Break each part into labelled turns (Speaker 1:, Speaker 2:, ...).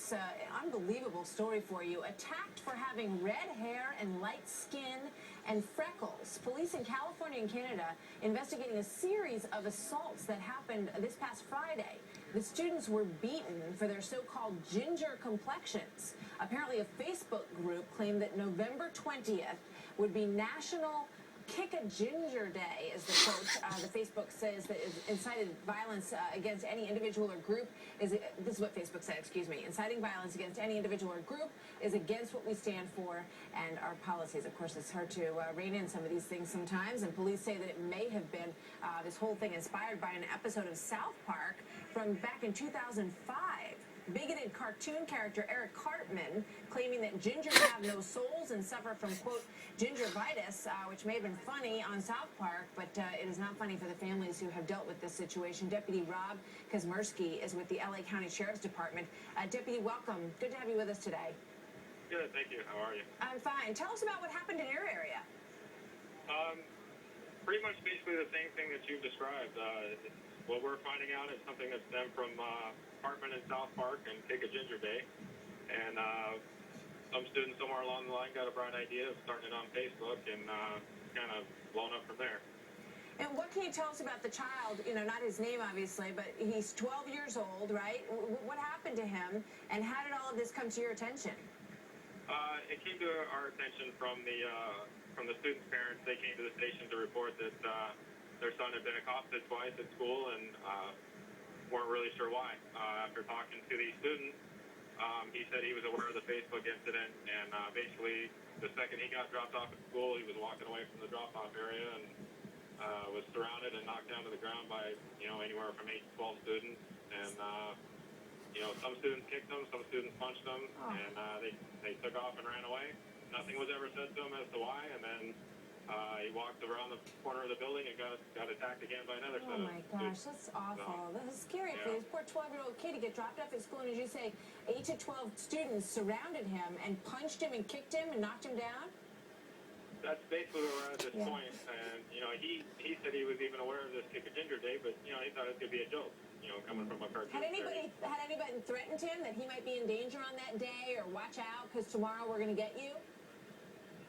Speaker 1: this unbelievable story for you. Attacked for having red hair and light skin and freckles. Police in California and Canada investigating a series of assaults that happened this past Friday. The students were beaten for their so-called ginger complexions. Apparently, a Facebook group claimed that November 20th would be National Kick a Ginger Day, is the quote. The Facebook says that incited violence against any individual or group this is what Facebook said, excuse me. Inciting violence against any individual or group is against what we stand for and our policies. Of course, it's hard to rein in some of these things sometimes, and police say that it may have been this whole thing inspired by an episode of South Park from back in 2005. Bigoted cartoon character Eric Cartman claiming that gingers have no souls and suffer from, quote, gingivitis, which may have been funny on South Park, but it is not funny for the families who have dealt with this situation. Deputy Rob Kazmersky is with the LA County Sheriff's Department. Deputy, welcome. Good to have you with us today.
Speaker 2: Good, thank you. How are you?
Speaker 1: I'm fine. Tell us about what happened in your area.
Speaker 2: Pretty much basically the same thing that you've described. What we're finding out is something that stemmed from Hartman in South Park and Kick a Ginger Day. And some student somewhere along the line got a bright idea of starting it on Facebook and kind of blown up from there.
Speaker 1: And what can you tell us about the child? You know, not his name, obviously, but he's 12 years old, right? What happened to him, and how did all of this come to your attention?
Speaker 2: It came to our attention from the students' parents. They came to the station to report that their son had been accosted twice at school and weren't really sure why. After talking to the student, he said he was aware of the Facebook incident, and basically the second he got dropped off at school, he was walking away from the drop-off area and was surrounded and knocked down to the ground by, anywhere from 8 to 12 students. And, some students kicked him, some students punched him, and they took off and ran away. Nothing was ever said to him as to why, and then he walked around the corner of the building and got attacked again by another set of
Speaker 1: students. Oh my gosh, that's awful. That's scary for this poor 12-year-old kid to get dropped off at school, and as you say, 8 to 12 students surrounded him and punched him and kicked him and knocked him down?
Speaker 2: That's basically where we're at this point, and, he said he was even aware of this Kick a Ginger Day, but, he thought it could be a joke, coming from a cartoon.
Speaker 1: Had anybody threatened him that he might be in danger on that day, or watch out, because tomorrow we're going to get you?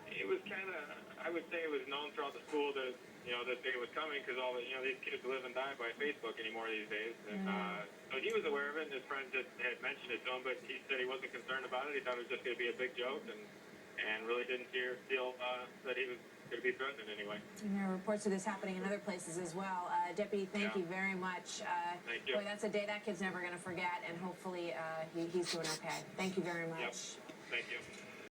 Speaker 2: It was kind of, I would say it was known throughout the school that, this day was coming because all the, these kids live and die by Facebook anymore these days. And so he was aware of it, and his friends had mentioned it to him, but he said he wasn't concerned about it. He thought it was just going to be a big joke and really didn't feel that he was going to be threatened in any way.
Speaker 1: And there are reports of this happening in other places as well. Deputy, thank you very much.
Speaker 2: Thank you.
Speaker 1: Boy, that's a day that kid's never going to forget, and hopefully he's doing okay. Thank you very much.
Speaker 2: Yep.